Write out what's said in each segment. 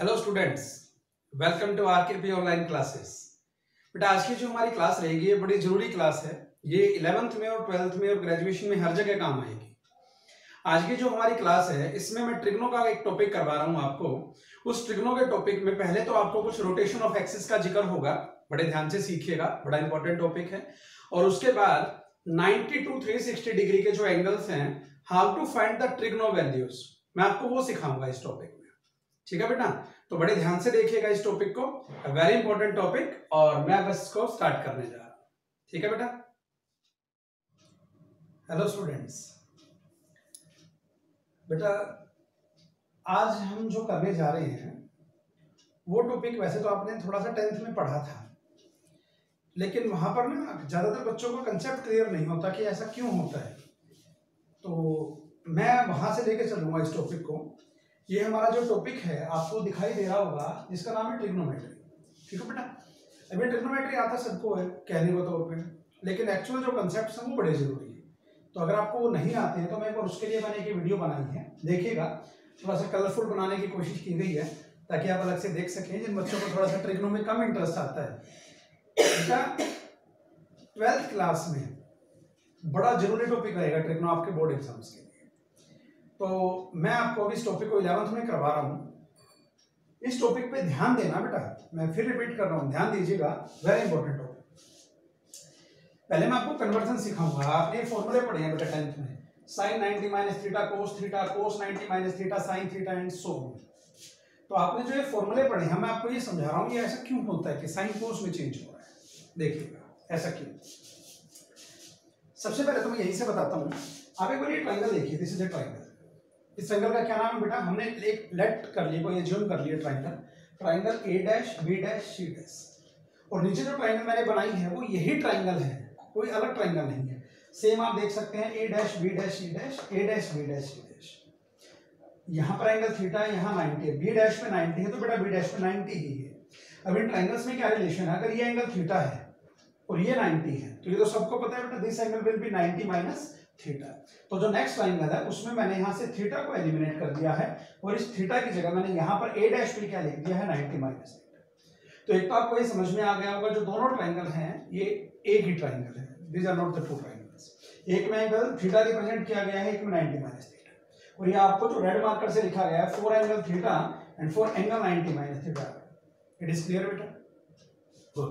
Hello students, welcome to RKP online classes. बेटा आज की जो हमारी क्लास रहेगी ये बड़ी जरूरी क्लास है। ये 11th में और 12th में और ग्रेजुएशन में हर जगह काम आएगी। आज की जो हमारी क्लास है इसमें मैं ट्रिग्नो का एक टॉपिक करवा रहा हूं आपको। उस ट्रिग्नो के टॉपिक में पहले तो आपको कुछ रोटेशन ऑफ एक्सिस का जिक्र होगा, बड़े ध्यान से सीखिएगा, बड़ा इंपॉर्टेंट टॉपिक है। और उसके बाद 90 to 360 डिग्री के जो एंगल्स हैं, how to find the trigno values, मैं आपको वो सिखाऊंगा इस टॉपिक में। ठीक है बेटा, तो बड़े ध्यान से देखिएगा इस टॉपिक को, वेरी इंपॉर्टेंट टॉपिक, और मैं बस इसको स्टार्ट करने जा रहा हूं। ठीक है बेटा। हेलो स्टूडेंट्स, बेटा आज हम जो करने जा रहे हैं वो टॉपिक वैसे तो आपने थोड़ा सा 10th में पढ़ा था, लेकिन वहां पर ना ज्यादातर बच्चों को कंसेप्ट क्लियर नहीं होता कि ऐसा क्यों होता है। तो मैं वहां से लेके चलूंगा इस टॉपिक को। ये हमारा जो टॉपिक है आपको दिखाई दे रहा होगा, जिसका नाम है ट्रिग्नोमेट्री। ठीक है बेटा, अभी ट्रिग्नोमेट्री आता सबको है कहने को तौर पे, लेकिन एक्चुअल जो कंसेप्ट हैं वो बड़े जरूरी है। तो अगर आपको वो नहीं आते हैं तो मैं एक बार उसके लिए मैंने एक वीडियो बनाई है, देखिएगा। थोड़ा सा कलरफुल बनाने की कोशिश की गई है ताकि आप अलग से देख सकें, जिन बच्चों को थोड़ा सा ट्रिग्नो में कम इंटरेस्ट आता है। बेटा 12th क्लास में बड़ा जरूरी टॉपिक रहेगा ट्रिग्नो आपके बोर्ड एग्जाम्स के लिए। तो मैं आपको अभी इस टॉपिक को 11th में करवा रहा हूं। इस टॉपिक पे ध्यान देना बेटा, मैं फिर रिपीट कर रहा हूं, ध्यान दीजिएगा, वेरी इंपॉर्टेंट टॉपिक। पहले मैं आपको कन्वर्जन सिखाऊंगा। आपने फॉर्मूले पढ़े हैं बेटा 10th में, sin 90 minus theta cos theta, cos 90 minus theta sine theta and so on. तो आपने जो ये फॉर्मूले पढ़े हैं, मैं आपको ये समझा रहा हूं ये ऐसा क्यों होता है कि साइन कोस में चेंज हो रहा है। देखिएगा ऐसा क्यों। सबसे पहले तो मैं यहीं से बताता हूं। आप एक बार ये ट्राइंगल देखिए, दिस इज अ ट्राइंगल। इस ट्राइंगल का क्या नाम है बेटा, हमने एक लेट कर लिया, कोई ज्यूम कर लिया triangle, triangle A dash B dash C dash. और नीचे जो ट्राइंगल मैंने बनाई है वो यही ट्राइंगल है, कोई अलग ट्राइंगल नहीं है। सेम आप देख सकते हैं, A dash B dash C dash, A dash B dash C dash. यहाँ पर एंगल थीटा है, यहाँ 90 है, बी डैश पे 90 है तो बेटा बी डैश पे 90 ही है। अब इन ट्राइंगल्स में क्या रिलेशन है, अगर ये एंगल थीटा है और ये 90 है तो ये तो सबको पता है बेटा, this angle will be 90 minus theta. तो जो नेक्स्ट ट्राइंगल है उसमें मैंने यहां से थीटा को एलिमिनेट कर दिया है और इस थीटा की जगह मैंने यहां पर ए डैश पे क्या लिख दिया है, 90 माइनस थीटा। तो एक तो आपको ये समझ में आ गया होगा, जो दोनों ट्राइंगल हैं ये एक ही ट्राइंगल है, these are not the two triangles. एक में एंगल थीटा रिप्रेजेंट किया गया है, एक में 90 माइनस थीटा। और ये आपको जो रेड मार्कर से लिखा गया है, 4 angle theta and 4 angle 90 minus theta. It is clear बेटा? गुड।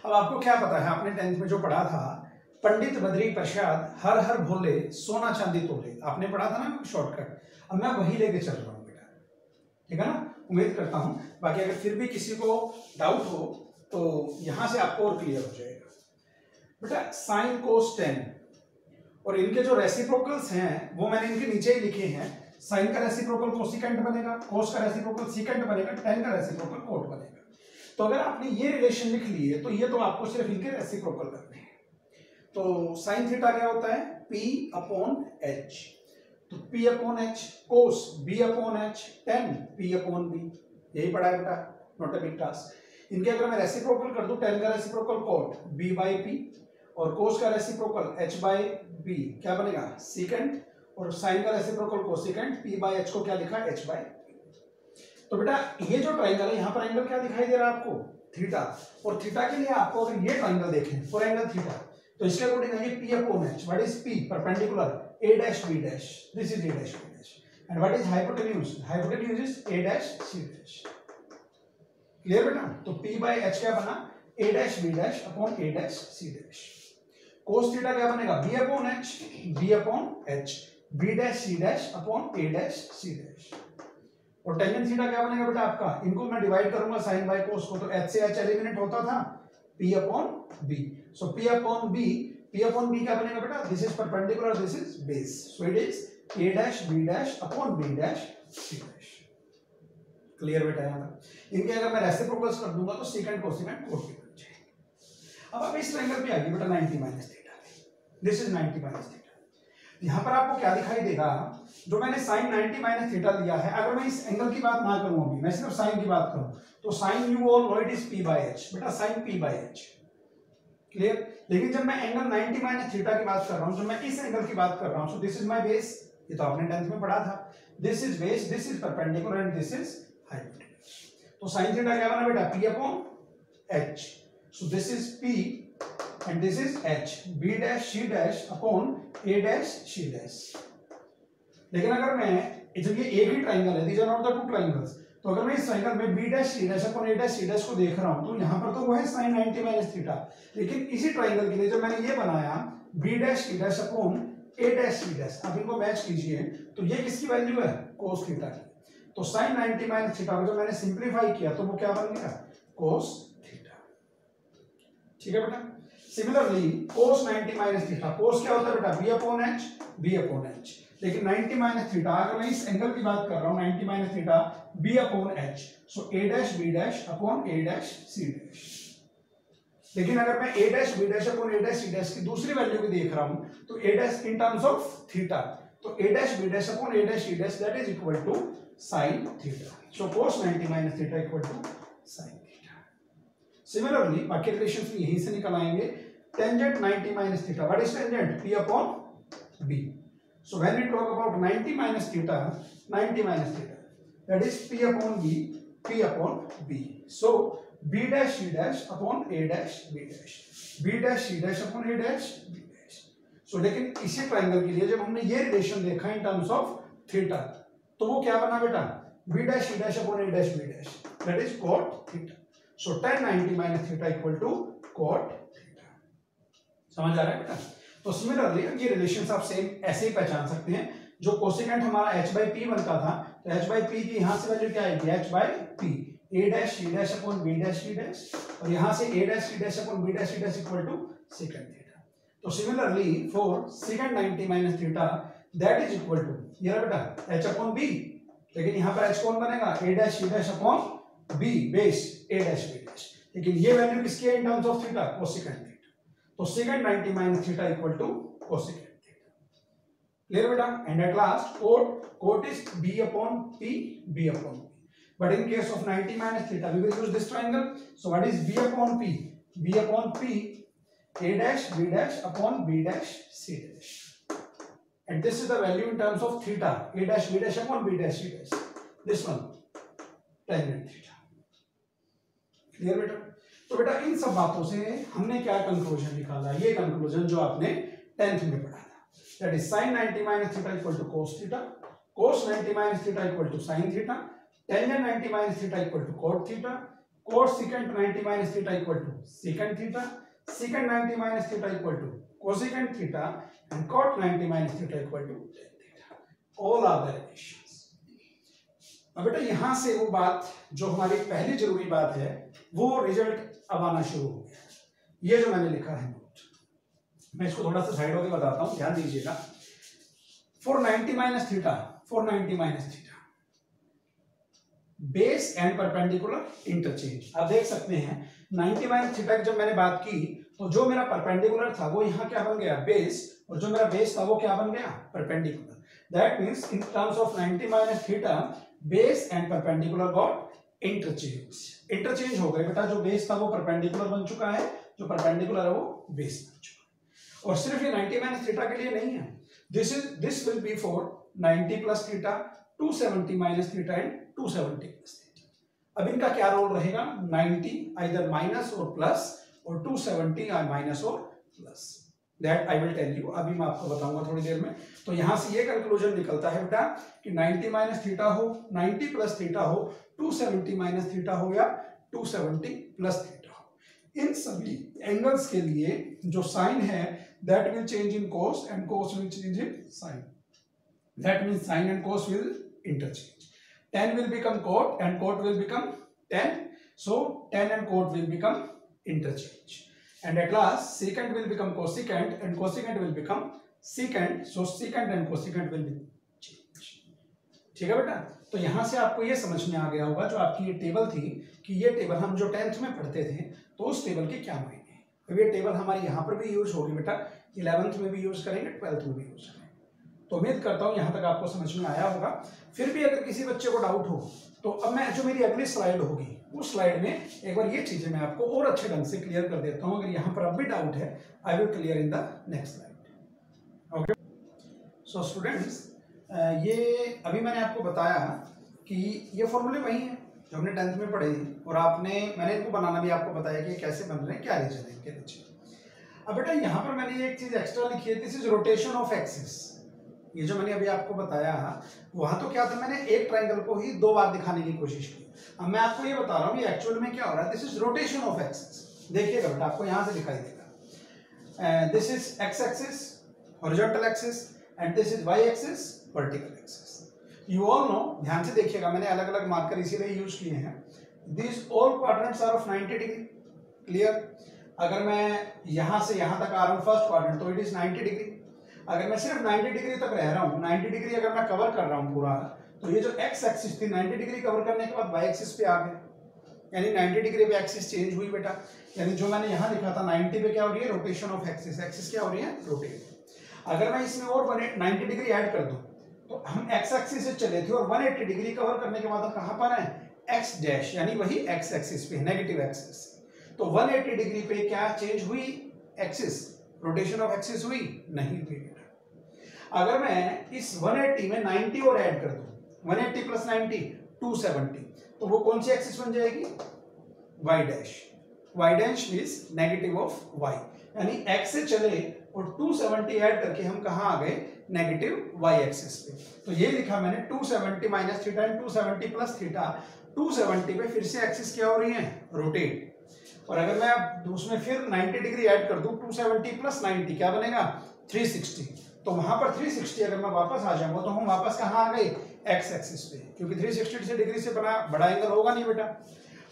अब आपको क्या पता है, आपने 10th में जो पढ़ा था, पंडित बद्री प्रसाद हर हर भोले सोना चांदी तोले, आपने पढ़ा था ना शॉर्टकट। अब मैं वही लेके चल रहा हूं बेटा, ठीक है ना। उम्मीद करता हूं, बाकी अगर फिर भी किसी को डाउट हो तो यहां से आपको और क्लियर हो जाएगा। बेटा साइन कोस टेन और इनके जो रेसिप्रोकल्स हैं वो मैंने इनके नीचे ही लिखे हैं। साइन का रेसिप्रोकल कोसिकेंट बनेगा, कोस का रेसिप्रोकल सीकेंट बनेगा, टेन का रेसिप्रोकल कोट बनेगा। तो अगर आपने ये रिलेशन लिख लिए तो ये तो आपको सिर्फ इनके रेसिप्रोकल करने हैं। तो साइन थीटा क्या होता है, P अपॉन H। तो P अपॉन H कोस B upon H ten P upon B, यही पढ़ा है बेटा, नॉट अ बिग टास्क। इनके अगर मैं रेसिप्रोकल कर दूं, टेन का reciprocal cot B by P और कोस का रेसिप्रोकल H बाई B क्या बनेगा, सीकेंट। और साइन का reciprocal cosecant, P by H को क्या लिखा, H बाई। तो बेटा ये जो ट्राइंगल है, यहाँ पर एंगल क्या दिखाई दे रहा है आपको, थीटा। और थीटा के लिए आपको अगर ये ट्राइंगल देखें, फॉर एंगल थीटा, तो इसके अकॉर्डिंग है ये P upon H। What is P, perpendicular A dash B dash, this is A dash B dash. And what is hypotenuse, hypotenuse is A dash C dash. Clear बेटा? तो P by H क्या बना, A dash B dash upon A dash C dash. Cos theta क्या बनेगा, B upon H, B upon H, B dash C dash upon A dash C dash. और tangent theta क्या बनेगा बेटा आपका, इनको मैं डिवाइड करूंगा साइन बाय कोस को, तो H से H एलिमिनेट होता था, P अपॉन B। सो P upon B, P upon B क्या बनेगा बेटा, this is perpendicular, this is base, so it is A dash B dash upon B dash C dash. Clear बेटा? यहां तक इनके अगर मैं रेसिप्रोकल्स कर दूंगा तो सीकेंट कोसिकेंट कोट भी बन जाएंगे। अब आप इस ट्रायंगल पे आइए बेटा, 90 minus theta, this is 90 minus theta. यहां पर आपको क्या दिखाई देगा, जो मैंने साइन 90 माइनस थीटा लिया है, अगर मैं इस एंगल की बात ना करूं, अभी मैं सिर्फ साइन की बात करूं, तो sine you all know it is P by H बेटा, sine P by H। Clear? लेकिन जब मैं एंगल 90 माइनस थीटा की बात कर रहा हूं, जब मैं इस एंगल की बात कर रहा हूं, so this is my base, ये तो आपने 10th में पढ़ा था, this is base, this is perpendicular and this is hypotenuse. तो साइन थीटा क्या बना बेटा, P upon H. So this is P and this is H, B dash C dash upon A dash C dash. लेकिन अगर मैं जब ये एक ही ट्राइंगल है, these are not the two triangles, तो अगर मैं इस ट्राइंगल में B dash C dash upon A dash C dash को देख रहा हूं तो यहां पर तो वो है साइन 90 माइनस थीटा, लेकिन इसी ट्राइंगल के लिए जब मैंने ये बनाया B dash C dash upon A dash C dash, आप इनको मैच कीजिए तो ये किसकी वैल्यू है, कोस थीटा की। तो साइन 90 माइनस थीटा को जब मैंने सिंप्लीफाई किया तो वो क्या बन गया, कोस थीटा। ठीक है बेटा। Similarly cos 90 minus theta, cos क्या होता है बेटा, B upon H, B upon H. लेकिन 90 माइनस थीटा, अगर मैं इस एंगल की बात कर रहा हूं 90 minus theta B upon H, so A dash B dash upon A dash C dash. लेकिन अगर मैं A dash B dash upon A dash C dash की दूसरी वैल्यू भी देख रहा हूं तो A dash in terms of theta, तो A dash B dash upon A dash C dash that is equal to sine theta. So cos 90 minus theta equal to sine theta. Similarly बाकी relations भी यहीं से निकल आएंगे। Tangent 90 minus theta, what is tangent, p upon b। So when we talk about 90 minus theta, 90 minus theta, that is p upon b, p upon b. So b dash c dash upon a dash b dash, b dash c dash upon a dash b dash. So लेकिन इसी triangle के लिए जब हमने ये relation देखा इन terms of theta तो वो क्या बना बेटा, b dash c dash upon a dash b dash, that is cot theta. So tan 90 minus theta equal to cot theta. समझ आ रहा है बेटा। तो सिमिलरली ये रिलेशंस आप सेम ऐसे ही पहचान सकते हैं। जो कोसेकेंट हमारा h बाई पी बनता था तो h बाई पी की यहां से वैल्यू क्या आएगी, h by P, a dash C dash upon b dash C dash, और यहां से a dash C dash upon b dash C dash equal to second theta. तो similarly for second 90 minus theta that is equal to, ये रहा बेटा h upon b, लेकिन यहां पर h कौन बनेगा, a dash C dash upon b base a dash b dash, लेकिन ये वैल्यू किसकी है in terms of theta, cosecant theta. तो secant 90 minus theta equal to cosecant theta. Clear beta? And at last cot is b upon p, b upon p. But in case of 90 minus theta we will use this triangle. So what is b upon p? B upon p, a dash b dash upon b dash c dash. And this is the value in terms of theta, a dash b dash upon b dash c dash. This one tangent theta. Clear beta? तो बेटा इन सब बातों से हमने क्या conclusion निकाला, ये conclusion जो आपने 10th में पढ़ा था, that is sin 90 minus theta equal to cos theta, cos 90 minus theta equal to sin theta, tangent 90 minus theta equal to cot theta, cot secant 90 minus theta equal to secant theta, secant 90 minus theta equal to cosecant theta, and cot 90 minus theta equal to tan theta. All are the relations. अब बेटा यहां से वो बात जो हमारी पहली जरूरी बात है वो रिजल्ट अब आना शुरू हो गया। ये जो मैंने लिखा है नोट, मैं इसको थोड़ा सा साइड होकर बताता हूं, ध्यान दीजिएगा। For 90 minus theta, for 90 minus theta base and perpendicular interchange, आप देख सकते हैं 90 माइनस थीटा की जब मैंने बात की तो जो मेरा परपेंडिकुलर था वो यहाँ क्या बन गया, बेस, और जो मेरा बेस था वो क्या बन गया, perpendicular. That means in terms of 90 minus theta base and perpendicular got interchange हो गए बेटा। जो बेस था वो परपेंडिकुलर बन चुका है, जो परपेंडिकुलर है वो बेस बन चुका है। और सिर्फ ये 90 माइनस थीटा के लिए नहीं है, this will be for 90 plus theta, 270 minus theta and 270 plus theta. अब इनका क्या रोल रहेगा, 90 आइदर माइनस और प्लस, और 270 माइनस और plus. That I will tell you, अभी मैं आपको बताऊंगा थोड़ी देर में। तो यहां से ये कंक्लूजन निकलता है बेटा कि 90 माइनस थीटा हो, 90 प्लस थीटा हो, 270 माइनस थीटा हो या 270 प्लस थीटा हो, इन सभी एंगल्स के लिए जो साइन है that will change in cos and cos will change in sine. That means sine and cos will interchange. tan will become cot and cot will become tan, so tan and cot will become interchange, and at last secant will become cosecant and cosecant will become secant, so secant and cosecant will be change। ठीक है बेटा। तो यहां से आपको ये समझ में आ गया होगा जो आपकी ये टेबल थी कि ये टेबल हम जो 10th में पढ़ते थे तो उस टेबल के क्या मायने हैं। अब ये टेबल हमारी यहाँ पर भी यूज होगी बेटा, 11th में भी यूज करेंगे, 12th में भी यूज करेंगे। तो उम्मीद करता हूँ यहाँ तक आपको समझ में आया होगा। फिर भी अगर किसी बच्चे को डाउट हो तो अब मैं जो मेरी अगली स्लाइड होगी उस स्लाइड में एक बार ये चीजें मैं आपको और अच्छे ढंग से क्लियर कर देता हूँ। अगर यहाँ पर अब भी डाउट है I will clear in the next slide. Okay, so students, ये अभी मैंने आपको बताया कि ये फॉर्मूले वही हैं, जो हमने 10th में पढ़े और मैंने इनको बनाना भी आपको बताया कि कैसे बन रहे हैं, क्या रीजन है इनके नीचे। अब बेटा यहाँ पर मैंने एक चीज एक्स्ट्रा लिखी है, this is rotation of axis. ये जो मैंने अभी आपको बताया वहां तो क्या था, मैंने एक ट्राइंगल को ही 2 बार दिखाने की कोशिश की। अब मैं आपको ये बता रहा हूँ ये एक्चुअल में क्या हो रहा है, this is rotation of axis. देखिएगा बेटा आपको यहाँ से दिखाई देगा, this is x axis horizontal axis and this is y axis vertical axis. You all know, ध्यान से देखिएगा, मैंने अलग अलग मार्कर इसीलिए यूज किए हैं। This all quadrants are of 90 degree. Clear? अगर मैं यहां से यहां तक आ रहा हूं फर्स्ट क्वाड्रेंट तो इट इज 90 डिग्री। अगर मैं सिर्फ 90 डिग्री तक रह रहा हूं, 90 डिग्री अगर मैं कवर कर रहा हूं पूरा, तो ये जो एक्स एक्सिस थी 90 डिग्री कवर करने के बाद वाई एक्सिस पे आ गए, यानी 90 डिग्री पे एक्सिस चेंज हुई बेटा। यानी जो मैंने यहां लिखा था 90 पे क्या हो रही है, रोटेशन ऑफ एक्सिस, एक्सिस क्या हो रही है, रोटेट। अगर मैं इसमें और 90 डिग्री ऐड कर दूं तो हम एक्स एक्सिस से चले थे और 180 डिग्री कवर करने के बाद हम कहां पर हैं, एक्स डैश, यानी वही एक्स एक्सिस पे, नेगेटिव एक्सिस। तो 180 डिग्री पे क्या चेंज हुई, एक्सिस, रोटेशन ऑफ एक्सिस हुई, नहीं हुई बेटा। अगर मैं इस 180 में 90 और ऐड कर दूं, 180 प्लस 90 270, तो वो कौन सी एक्सिस बन जाएगी, y dash. Y dash means negative of y, यानी एक्स से चले और 270 ऐड करके हम कहां आ गए, नेगेटिव वाई एक्सिस पे। तो ये लिखा मैंने 270 minus theta and 270 plus theta. 270 पे फिर से एक्सिस क्या हो रही है, रोटेट। और अगर मैं उसमें फिर 90 डिग्री ऐड कर दूं, 270 प्लस 90 क्या बनेगा, 360। तो वहां पर 360 अगर मैं वापस आ जाऊंगा तो हम वापस कहां आ गए, एक्स एक्सिस पे, क्योंकि 360 डिग्री से बड़ा एंगल होगा नहीं बेटा।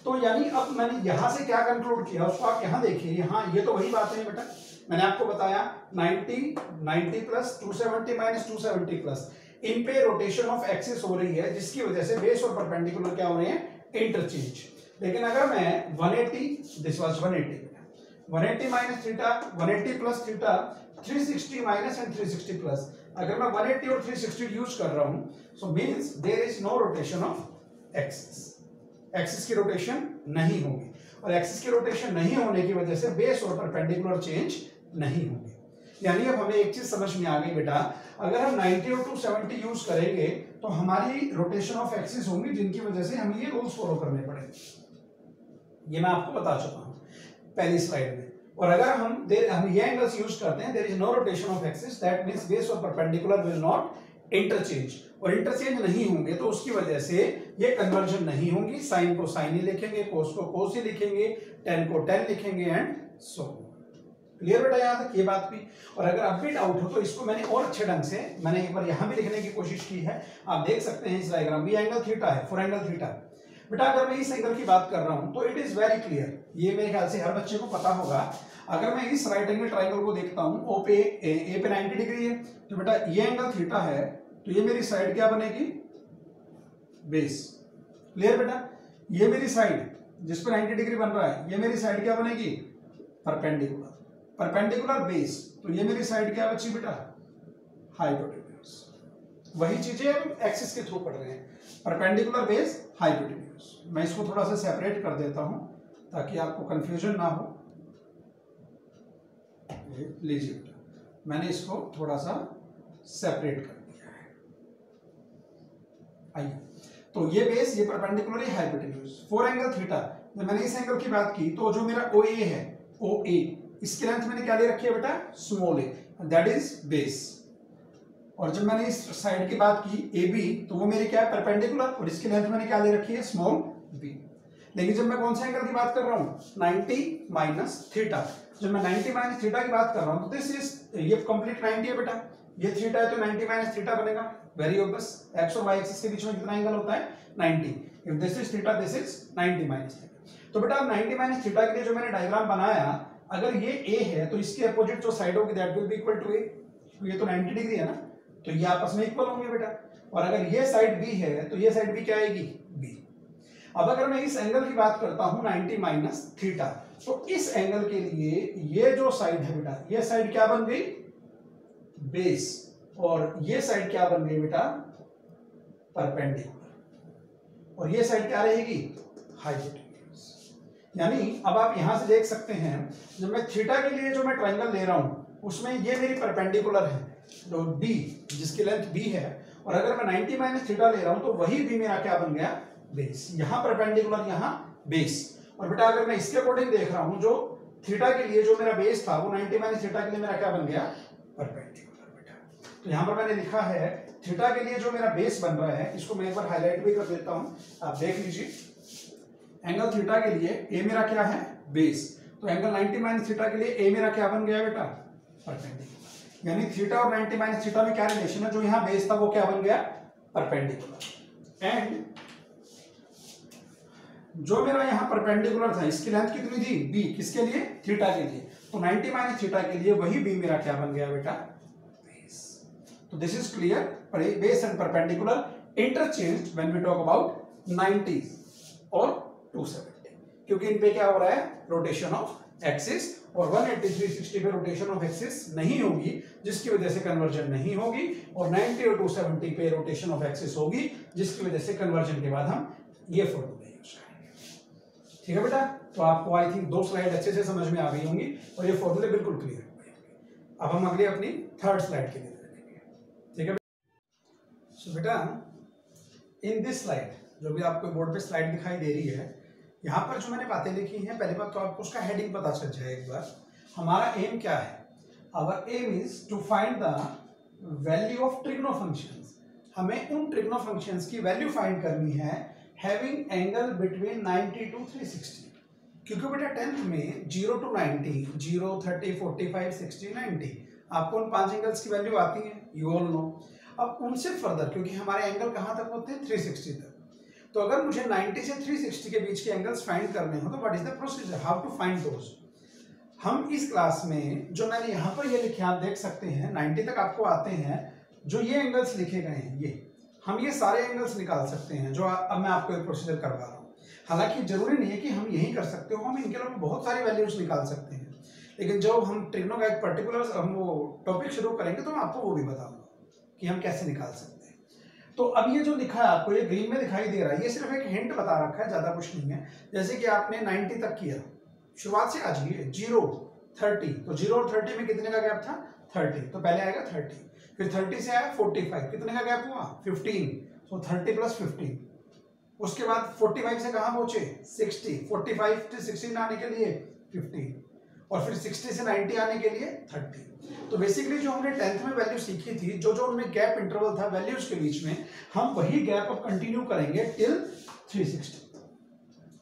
तो यानी अब मैंने यहां से क्या कंक्लूड किया उसको आप यहां देखिए, यहाँ ये तो वही बात है बेटा, मैंने आपको बताया 90 प्लस 270 माइनस 270 प्लस, इन पे रोटेशन ऑफ एक्सिस हो रही है, जिसकी वजह से बेस और परपेंडिकुलर क्या हो रहे हैं, इंटरचेंज। लेकिन अगर मैं 180, this was 180 minus theta, 180 plus theta, 360 minus and 360 plus, अगर मैं 180 और 360 यूज कर रहा हूं, so means there is no rotation of axis, axis की रोटेशन नहीं होगी। और एक्सिस की रोटेशन नहीं होने की वजह से बेस और परपेंडिकुलर चेंज नहीं होंगे। यानी अब हमें एक चीज समझ में आ गई बेटा, अगर हम 90 और 270 यूज करेंगे तो हमारी रोटेशन ऑफ एक्सिस होंगी, जिनकी वजह से हमें ये रूल्स फॉलो करने पड़ेंगे। ये मैं आपको बता चुका हूं पहली स्लाइड में। और अगर हम ये एंगल्स यूज करते हैं, there is no rotation of axis, that means base और परपेंडिकुलर विल नॉट इंटरचेंज। और इंटरचेंज नहीं होंगे तो उसकी वजह से ये कन्वर्जन नहीं होंगी, साइन को साइन ही लिखेंगे, कोस को कोस ही लिखेंगे, टेन को टेन लिखेंगे एंड सो। क्लियर बेटा यहाँ तक ये बात भी। और अगर अब भी डाउट हो तो इसको मैंने और अच्छे ढंग से मैंने एक बार यहां भी लिखने की कोशिश की है, आप देख सकते हैं इस डायग्राम में, एंगल थीटा है, फॉर एंगल थीटा। बेटा अगर मैं इस एंगल की बात कर रहा हूं तो इट इज वेरी क्लियर, ये मेरे ख्याल से हर बच्चे को पता होगा। अगर मैं इस राइट एंगल ट्राइंगल को देखता हूं, ओ पे ए पे 90 डिग्री है, तो बेटा ये एंगल थीटा है, तो ये मेरी साइड क्या बनेगी, बेस। क्लियर बेटा, ये मेरी साइड जिस पर 90 डिग्री बन रहा है, ये मेरी साइड क्या बनेगी, परपेंडिकुलर, परपेंडिकुलर बेस। तो ये मेरी साइड क्या बची बेटा, हाइपोटेन्यूज। वही चीजें हम एक्सिस के थ्रू पढ़ रहे हैं, परपेंडिकुलर बेस, हाइपोटेन्यूज। मैं इसको थोड़ा सा सेपरेट कर देता हूं ताकि आपको कंफ्यूजन ना हो। लीजिए बेटा, मैंने इसको थोड़ा सा सेपरेट कर दिया है। आइए, तो ये बेस, ये परपेंडिकुलर, ये हाइपोटेन्यूज। फॉर एंगल थीटा, जब मैंने इस एंगल की बात की तो जो मेरा ओ ए है, ओ ए, इसकी लेंथ मैंने क्या ले रखी है बेटा, small A, that is base. और जब मैंने इस साइड की बात की ए बी, तो वो मेरी क्या है, परपेंडिकुलर, और इसकी लेंथ मैंने क्या ले रखी है, स्मॉल बी। लेकिन जब मैं कौन सा एंगल की बात कर रहा हूं, 90 माइनस थीटा, जब मैं 90 माइनस थीटा की बात कर रहा हूं तो दिस इज, ये कंप्लीट 90 है बेटा, ये थीटा है तो 90 माइनस थीटा बनेगा, वेरी ऑब्वियस। एक्स और वाई एक्सिस के बीच में कितना एंगल होता है, 90। If this is theta, this is 90 minus theta. तो बेटा 90 माइनस थीटा के लिए जो मैंने डायग्राम बनाया, अगर ये ए है तो इसके अपोजिट जो साइड होगी that will be equal to A, ये तो 90 डिग्री है ना, तो ये आपस में इक्वल होंगे बेटा। और अगर ये साइड बी है तो ये साइड भी क्या आएगी, बी। अब अगर मैं इस एंगल की बात करता हूं 90 माइनस थीटा, तो इस एंगल के लिए ये जो साइड है बेटा, ये साइड क्या बन गई, बेस, और ये साइड क्या बन गई बेटा, परपेंडिकुलर, और ये साइड क्या रहेगी, हाइपोटेन्यूज। यानी अब आप यहां से देख सकते हैं, जब मैं थीटा के लिए जो मैं ट्रायंगल ले रहा हूं उसमें ये मेरी परपेंडिकुलर है, तो डी जिसकी लेंथ बी है, और अगर मैं 90 माइनस थीटा ले रहा हूं तो वही बी मेरा क्या बन गया, बेस, यहाँ परपेंडिकुलर, यहाँ बेस। और बेटा अगर मैं इसके अकॉर्डिंग देख रहा हूँ, जो थीटा के लिए जो मेरा बेस था वो 90 माइनस थीटा के लिए मेरा क्या बन गया, परपेंडिकुलर बेटा। तो यहाँ पर मैंने लिखा है थीटा के लिए जो मेरा बेस बन रहा है, इसको मैं एक बार हाईलाइट भी कर देता हूँ, आप देख लीजिए। एंगल थीटा के लिए ए मेरा क्या है, बेस, तो एंगल 90 माइनस थीटा के लिए ए मेरा क्या बन गया बेटा, परपेंडिकुलर। यानी थीटा और 90 माइनस थीटा में क्या रिलेशन है, जो यहाँ बेस था वो क्या बन गया, परपेंडिकुलर। एंड जो मेरा यहाँ परपेंडिकुलर था, इसकी लेंथ कितनी थी, बी, किसके लिए, थीटा के लिए, तो 90 माइनस थीटा के लिए वही बी मेरा क्या बन गया बेटा, बेस। तो this is clear, base and perpendicular interchanged when we talk about 90 और 270, क्योंकि इन पे क्या हो रहा है, रोटेशन ऑफ एक्सिस, और 180 360 पे रोटेशन ऑफ एक्सिस नहीं होगी, जिसकी वजह से कन्वर्जन नहीं होगी, और 90 और 270 पे रोटेशन ऑफ एक्सिस होगी, जिसकी वजह से कन्वर्जन के बाद हम ये फॉर्मूला यूज करेंगे। ठीक है बेटा, तो आपको आई थिंक 2 स्लाइड अच्छे से समझ में आ गई होंगी और ये फॉर्मूले बिल्कुल क्लियर हो गए होंगे। अब हम अगले अपनी थर्ड स्लाइड के लिए देखेंगे। ठीक है सो बेटा, इन दिस स्लाइड, जो भी आपको बोर्ड पे स्लाइड दिखाई दे रही है, यहाँ पर जो मैंने बातें लिखी हैं, पहली बात तो आपको उसका हेडिंग पता चल जाए एक बार। हमारा एम क्या है, our aim is to find the value of trigno functions. हमें उन ट्रिग्नो फंक्शंस की वैल्यू फाइंड करनी है हैविंग एंगल बिटवीन 90 to 360, क्योंकि बेटा 10th में 0 to 90, 0, 30, 45, 60, 90 आपको उन 5 एंगल्स की वैल्यू आती है, यू ऑल नो। अब उनसे फर्दर, क्योंकि हमारे एंगल कहाँ तक होते हैं, 360 तक, तो अगर मुझे 90 से 360 के बीच के एंगल्स फाइंड करने हो तो what is the procedure, how to find those. हम इस क्लास में जो मैंने यहाँ पर ये लिखे, आप देख सकते हैं 90 तक आपको आते हैं, जो ये एंगल्स लिखे गए हैं, ये हम ये सारे एंगल्स निकाल सकते हैं, जो अब मैं आपको एक प्रोसीजर करवा रहा हूँ। हालांकि जरूरी नहीं है कि हम यही कर सकते हो, हम इनके अलावा बहुत सारी वैल्यूज निकाल सकते हैं, लेकिन जब हम ट्रिग्नो का एक पर्टिकुलर हम वो टॉपिक शुरू करेंगे तो मैं आपको वो भी बताऊंगा कि हम कैसे निकाल सकते हैं। तो अब ये जो लिखा है आपको, ये ग्रीन में दिखाई दे रहा है, ये सिर्फ एक हिंट बता रखा है, ज्यादा कुछ नहीं है। जैसे कि आपने 90 तक किया, शुरुआत से आ जाइए 0 30, तो 0 और 30 में कितने का गैप था, 30, तो पहले आएगा 30, फिर 30 से आया 45, कितने का गैप हुआ, 15, तो 30 प्लस 15, उसके बाद 45 से कहाँ पहुंचे, 60, 45 से 16 आने के लिए 15, और फिर 60 से 90 आने के लिए 30। तो बेसिकली जो हमने 10th में वैल्यू सीखी थी, जो जो उनमें गैप इंटरवल था वैल्यूज के बीच में, हम वही गैप अब कंटिन्यू करेंगे टिल 360।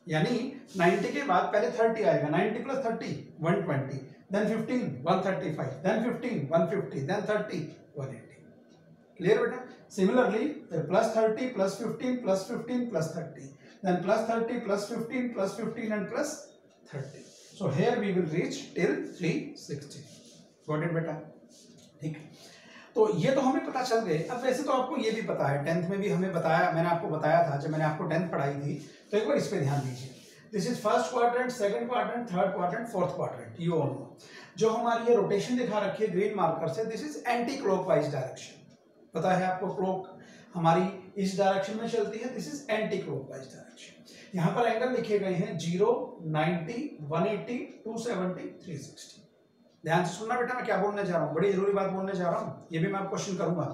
यानी 90 के बाद पहले 30 आएगा, 90 plus 30 120, then 15 135, then 15 150, then 30 180। Clear बेटा? Similarly plus 30 plus 15 plus 15 plus 30, then plus 30 plus 15 plus 15 and plus 30। So here we will reach till 360. Got it बेटा? ठीक है, तो ये तो हमें पता चल गए। अब वैसे तो आपको ये भी पता है, 10th में भी हमें बताया, मैंने आपको बताया था जब मैंने आपको 10th पढ़ाई थी, तो एक बार इस पे ध्यान दीजिए। This is first quadrant, second quadrant, third quadrant, fourth quadrant, you all no. जो हमारी ये रोटेशन दिखा रखी है ग्रीन मार्कर से, this is anti clockwise direction. पता है आपको, क्लॉक हमारी इस डायरेक्शन में चलती है, this is anti clockwise direction. यहाँ पर एंगल लिखे गए हैं 0, 90, 180, 270, 360। ध्यान से सुनना बेटा, मैं क्या बोलने जा रहा हूँ, बड़ी जरूरी बात बोलने जा रहा हूँ, ये भी मैं आपको क्वेश्चन करूंगा।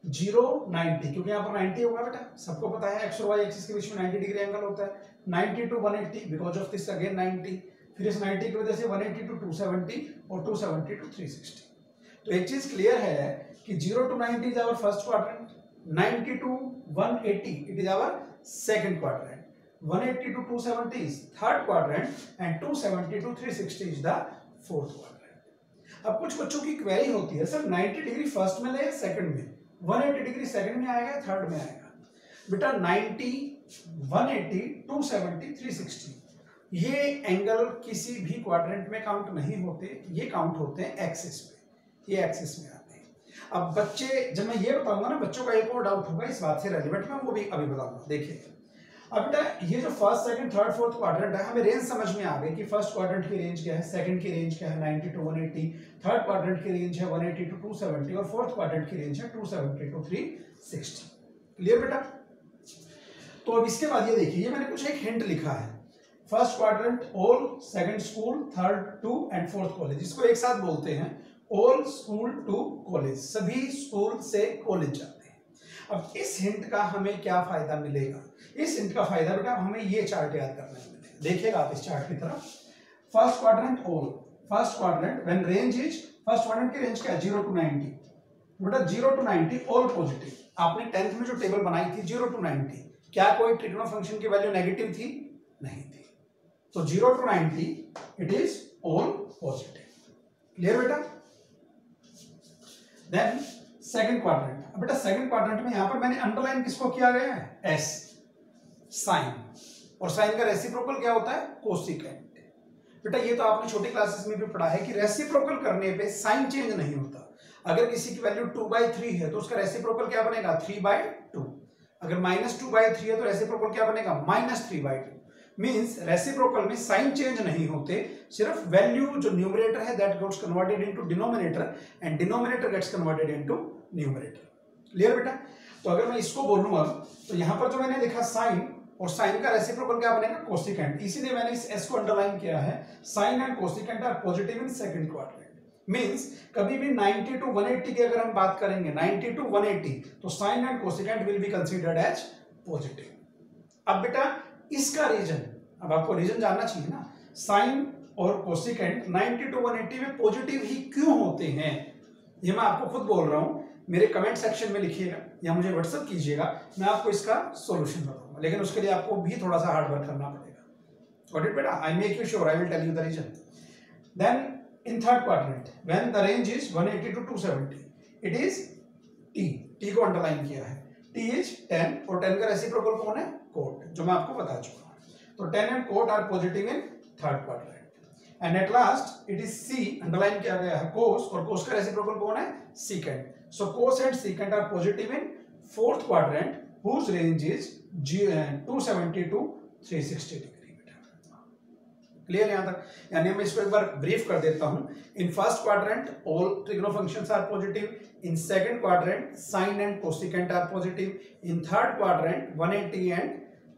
0, 90, क्योंकि यहाँ पर 90 होगा बेटा, सबको पता है एक्स और वाई एक्सिस के बीच में 90 डिग्री एंगल होता है। 90 to 180, because of this again 90, फिर इस 90 की वजह से 180 to 270 और 270 to 360। तो एक चीज क्लियर है कि 0 to 90 is our first quadrant, 90 to 180 it is our second quadrant, 180 to 270 is third quadrant and 270 to 360 is the fourth quadrant। अब कुछ बच्चों की क्वेरी होती है, सर 90 डिग्री फर्स्ट में ले सेकंड में, 180 डिग्री सेकंड में आएगा थर्ड में आएगा। बेटा 90, 180, 270, 360 ये एंगल किसी भी क्वाड्रेंट में काउंट नहीं होते, ये काउंट होते हैं एक्सिस पे, ये एक्सिस में आते हैं। अब बच्चे, जब मैं ये बताऊंगा ना, बच्चों का एक और डाउट होगा इस बात से रिलेवेंट, मैं वो भी अभी बताऊंगा। देखिए अब बेटा ये जो first, second, third, fourth quadrant है, हमें रेंज समझ में आ गई कि फर्स्ट क्वाड्रेंट की रेंज क्या है, सेकंड की रेंज क्या है 90 to 180, थर्ड क्वाड्रेंट की रेंज है 180 to 270 और फोर्थ क्वाड्रेंट की रेंज है 270 to 360। क्लियर बेटा? तो अब इसके बाद ये देखिए, ये मैंने कुछ एक हिंट लिखा है, first quadrant all, second school, third to and fourth college, इसको एक साथ बोलते हैं ऑल स्कूल टू कॉलेज, सभी स्कूल से कॉलेज जाते हैं। अब इस हिंट का हमें क्या फायदा मिलेगा? इस हिंट का फायदा बेटा हमें ये चार्ट याद करने में मिलेगा। देखिएगा आप इस चार्ट की तरफ, first quadrant all, first quadrant when range is, first quadrant की रेंज क्या है 0 to 90, बेटा 0 to 90 ऑल पॉजिटिव। आपने 10th में जो टेबल बनाई थी 0 to 90, क्या कोई ट्रिग्नो फंक्शन की वैल्यू नेगेटिव थी? नहीं थी। तो 0 to 90 it is all positive. Clear बेटा? देन सेकंड क्वाड्रेंट, बेटा सेकंड क्वाड्रेंट में यहां पर मैंने अंडरलाइन किसको किया गया है? एस, साइन, और साइन का रेसिप्रोकल क्या होता है? कोसिकेंट। बेटा ये तो आपने छोटी क्लासेस में भी पढ़ा है कि रेसिप्रोकल करने पे साइन चेंज नहीं होता। अगर किसी की वैल्यू 2/3 है तो उसका रेसिप्रोकल क्या बनेगा? 3/2। अगर -2/3 है तो रेसिप्रोकल क्या बनेगा? -3/2। मींस रेसिप्रोकल में साइन चेंज नहीं होते, सिर्फ वैल्यू जो न्यूमरेटर है that gets converted into denominator and denominator gets converted into numerator. Clear बेटा? तो अगर मैं इसको बोलूं अब, तो यहां पर जो मैंने लिखा साइन, और साइन का रेसिप्रोकल क्या बनेगा? कोसिकेंट। इसीलिए मैंने इस एस को अंडरलाइन किया है। Sine and cosecant are positive in second quadrant. Means कभी भी 90 to 180 की अगर हम बात करेंगे, 90 to 180, तो sine and cosecant will be considered as positive. अब बेटा इसका रीजन, अब आपको रीजन जानना चाहिए ना, साइन और कोसिकेंट 90 to 180 में पॉजिटिव ही क्यों होते हैं, ये मैं आपको खुद बोल रहा हूं। मेरे कमेंट सेक्शन में लिखिएगा या मुझे व्हाट्सएप कीजिएगा, मैं आपको इसका सॉल्यूशन बताऊंगा, लेकिन उसके लिए आपको भी थोड़ा सा हार्ड वर्क करना पड़ेगा। गॉट इट बेटा? I make you sure, I will tell you the reason. Then in third quadrant when the range is 180 to 270, it is T, T को अंडरलाइन किया है। टी इज 10, और 10 का रेसिप्रोकल कौन है? कोट, जो मैं आपको बता चुका हूं। तो 10 and cot are positive in third quadrant. And at last it is C, underline किया गया है कोस, और कोस का रेसिप्रोकल कौन है? Secant. So cos and secant are positive in fourth quadrant whose range is 270 to 360 degree। Clear यहां तक? यानी मैं इसको एक बार ब्रीफ कर देता हूं। In first quadrant all trigno functions are positive, in second quadrant sine and cosecant are positive, in third quadrant 180 and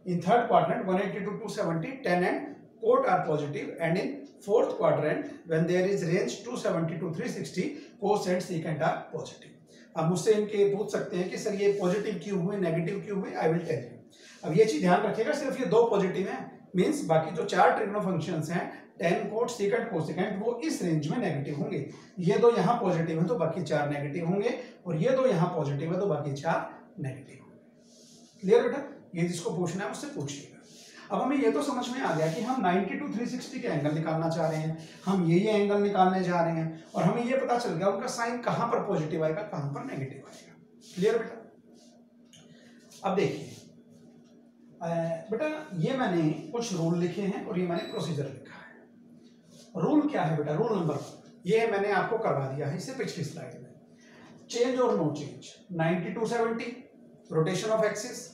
in third quadrant 180 to 270 10 and cot are positive, and in fourth quadrant when there is range 270 to 360 cos and secant are positive. अब मुझसे इनके पूछ सकते हैं कि sir ये positive क्यों हुए, नेगेटिव क्यों हुए? I will tell you. अब ये चीज ध्यान रखिएगा, सिर्फ ये 2 पॉजिटिव हैं, मींस बाकी जो 4 ट्रिग्नो फंक्शंस हैं 10 कोट सीकेंट कोसिकेंट वो इस रेंज में नेगेटिव होंगे। ये 2 यहाँ पॉजिटिव हैं तो बाकी 4 नेगेटिव होंगे, और ये 2 यहाँ पॉजिटिव है तो बाकी 4 नेगेटिव होंगे। क्लियर बेटा? ये जिसको पूछना है उससे पूछिएगा। अब हमें ये तो समझ में आ गया कि हम 90 to 360 के एंगल निकालना चाह रहे हैं, हम ये एंगल निकालने जा रहे हैं, और हमें ये पता चल गया उनका साइन कहां पर पॉजिटिव आएगा, कहां पर नेगेटिव आएगा। क्लियर बेटा? अब देखिए बेटा, ये मैंने कुछ रूल लिखे हैं और ये मैंने प्रोसीजर लिखा है। रूल क्या है बेटा? रूल नंबर 1 ये मैंने आपको करवा दिया है इससे पिछली स्लाइड में। चेंज और no change, 90 to 70, rotation of axis,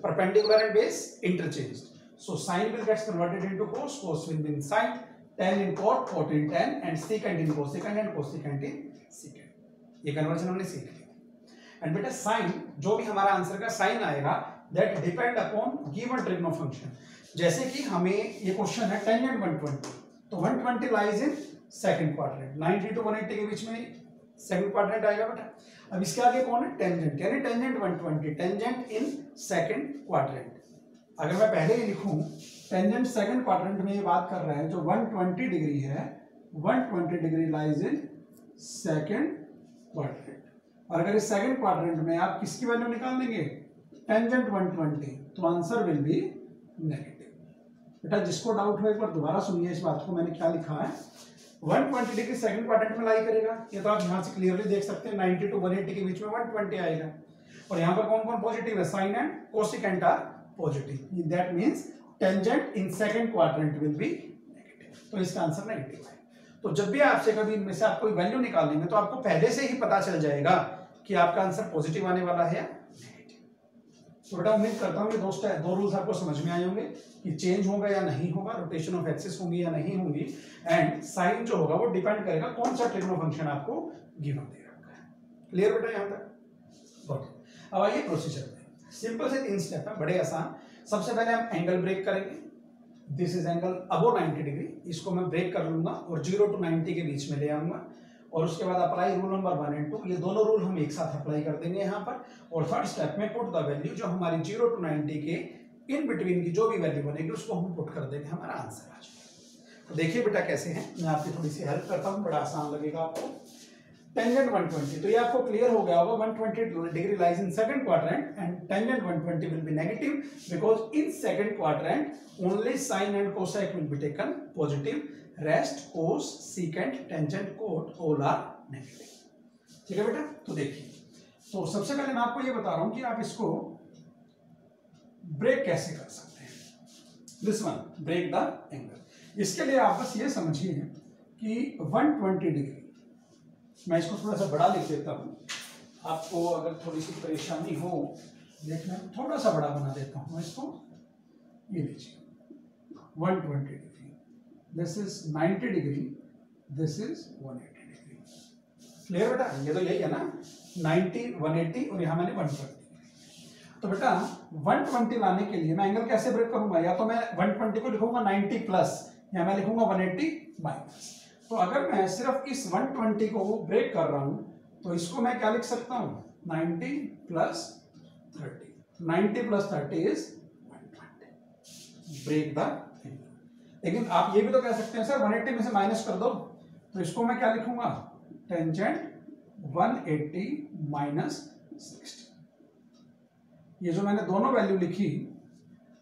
perpendicular and base interchanged. So sine will get converted into cos, cos will be in sine, tan in cot, cot in tan, and secant in cosecant and cosecant in secant. ये conversion हमने सीख लिया। And बेटा sign, जो भी हमारा answer का sign आएगा that depend upon given trigno function. जैसे कि हमें ये क्वेश्चन है टेंजेंट 120, तो 120 lies in second quadrant, 90 to 180 के बीच में सेकंड क्वाड्रेंट आएगा बेटा। अब इसके आगे कौन है? टेंजेंट, यानी tangent 120, tangent in second quadrant. अगर मैं पहले ही लिखूं टेंजेंट सेकंड क्वाड्रेंट में ये बात कर रहा है जो 120 डिग्री है, 120 degree lies in second quadrant. और अगर इस सेकंड क्वाड्रेंट में आप किसकी वैल्यू निकाल देंगे? टेंजेंट 120, तो आंसर विल बी नेगेटिव। बेटा जिसको डाउट हो एक बार दोबारा सुनिए इस बात को, मैंने क्या लिखा है। 120 डिग्री सेकंड क्वाड्रेंट में लाई करेगा, ये तो आप यहां से क्लियरली देख सकते हैं, 90 to 180 के बीच में 120 आएगा, और यहां पर कौन कौन पॉजिटिव है? Sine and cosecant are positive, that means tangent in second quadrant will be negative, तो इसका आंसर नेगेटिव है। तो जब भी आपसे कभी इनमें से आप कोई वैल्यू निकालेंगे तो आपको पहले से ही पता चल जाएगा कि आपका आंसर पॉजिटिव आने वाला है या नेगेटिव। तो बेटा उम्मीद करता हूँ कि दो रूल्स आपको समझ में आए होंगे कि चेंज होगा या नहीं होगा, रोटेशन ऑफ एक्सिस होंगी या नहीं होंगी, एंड साइन जो होगा वो डिपेंड करेगा कौन सा ट्रिग्नो फंक्शन आपको गिवन दे रखा है। क्लियर बेटा यहां तक? गुड। अब आइए प्रोसीजर में, सिंपल से 3 स्टेप है, बड़े आसान। सबसे पहले हम एंगल ब्रेक करेंगे, this is angle above 90 degree, इसको मैं ब्रेक कर लूंगा और 0 to 90 के बीच में ले आऊंगा, और उसके बाद अप्लाई रूल नंबर 1 एंड 2, ये दोनों रूल हम एक साथ अप्लाई कर देंगे यहाँ पर। और थर्ड स्टेप में पुट द वैल्यू, जो हमारी 0 to 90 के इन बिटवीन की जो भी वैल्यू बनेगी उसको हम पुट कर देंगे, हमारा आंसर आ जाएगा। तो देखिए बेटा कैसे हैं, मैं आपकी थोड़ी सी हेल्प करता हूँ, बड़ा आसान लगेगा आपको। टेंजेंट 120, तो ये आपको क्लियर हो गया होगा, 120 degree lies in second quadrant and tangent 120 will be negative because in second quadrant only sine and cosec will be taken positive, rest cos secant tangent cot all are negative. ठीक है बेटा, तो देखिए, तो सबसे पहले मैं आपको ये बता रहा हूं कि आप इसको ब्रेक कैसे कर सकते हैं। This one break the angle, इसके लिए आप बस ये समझिए कि 120 डिग्री, मैं इसको थोड़ा सा बड़ा लिख देता हूँ, आपको अगर थोड़ी सी परेशानी हो देखना, थोड़ा सा बड़ा बना देता हूँ इसको। ये लीजिए 120 degree, this is 90 degree, this is 180 degree. Clear बेटा, ये तो यही है ना, 90 180 और यहाँ मैंने 120। तो बेटा 120 लाने के लिए मैं एंगल कैसे ब्रेक करूंगा, या तो मैं 120 को लिखूंगा 90 प्लस, या मैं लिखूंगा 180 माइनस। तो अगर मैं सिर्फ इस 120 को ब्रेक कर रहा हूं तो इसको मैं क्या लिख सकता हूं, 90 plus 30, 90 plus 30 is 120, break the angle. लेकिन आप ये भी तो कह सकते हैं सर 180 में से माइनस कर दो, तो इसको मैं क्या लिखूंगा, टेंजेंट 180 माइनस 60। ये जो मैंने दोनों वैल्यू लिखी,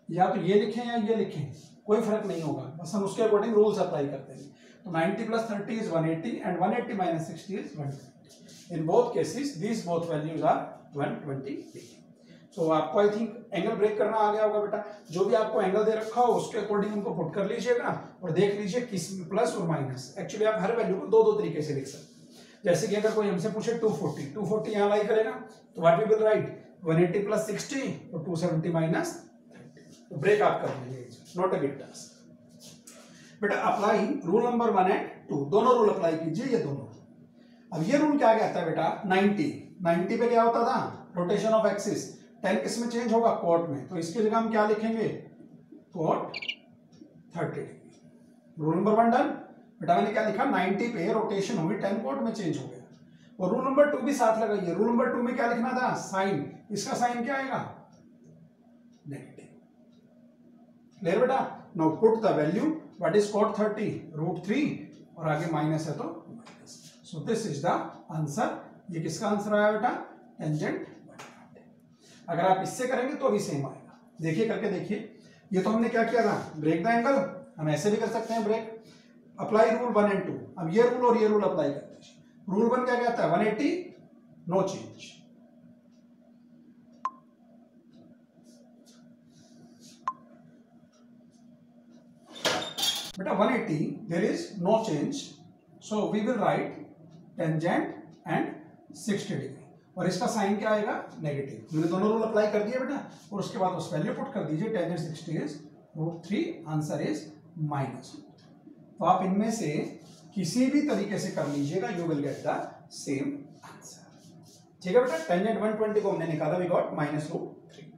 या तो ये लिखें या ये लिखें, कोई फर्क नहीं होगा, बस हम उसके अकॉर्डिंग रूल्स अप्लाई करते हैं। तो 90 plus 30 is 180 and 180 minus 60 is 120. In both cases, these both values are 120 degree. So आपको आई थिंक एंगल ब्रेक करना आ गया होगा बेटा। जो भी आपको एंगल दे रखा हो उसके अकॉर्डिंग उनको पुट कर लीजिएगा और देख लीजिए किस प्लस और माइनस। एक्चुअली आप हर वैल्यू को दो दो तरीके से लिख सकते हैं। जैसे कि अगर कोई हमसे पूछे 240 यहाँ लाई करेगा तो what we will write 180 plus 60 और 270 minus 30। तो ब्रेक आप कर लीजिए, नॉट अ बिग टास्क। बेटा अप्लाई रूल नंबर 1 एंड 2, दोनों रूल अप्लाई कीजिए, ये दोनों। अब ये रूल क्या कहता है बेटा, 90 पे क्या होता था, रोटेशन ऑफ एक्सिस, 10 किस में चेंज होगा, कोट में। तो इसकी जगह हम क्या लिखेंगे, cot 30 degree. Rule number 1 done. बेटा मैंने क्या लिखा, 90 पे रोटेशन हुई, 10 कोट में चेंज हो गया। और रूल नंबर 2 भी साथ लगाइए। रूल नंबर 2 में क्या लिखना था, साइन, इसका साइन क्या आएगा, नेगेटिव। क्लियर बेटा, now put the value, what is cot 30, √3, और आगे माइनस है तो minus. So this is the answer. ये किसका आंसर आया बेटा, टेंजेंट 120। अगर आप इससे करेंगे तो भी सेम आएगा। देखिए करके देखिए, ये तो हमने क्या किया था, ब्रेक द एंगल। हम ऐसे भी कर सकते हैं ब्रेक, अप्लाई रूल 1 एंड 2। अब ये रूल और ये रूल अप्लाई करते हैं। रूल 1 क्या कहता है, 180 नो चेंज, बेटा 180 there is no change, so we will write tangent and 60 degree, और इसका साइन क्या आएगा, नेगेटिव। मैंने दोनों रूल अप्लाई कर दिए बेटा, और उसके बाद उस वैल्यू पुट कर दीजिए, tangent 60 is √3, answer is minus. तो आप इनमें से किसी भी तरीके से कर लीजिएगा, you will get the same answer. ठीक है बेटा, टेंजेंट 120 को हमने निकाला, वी गॉट -√3।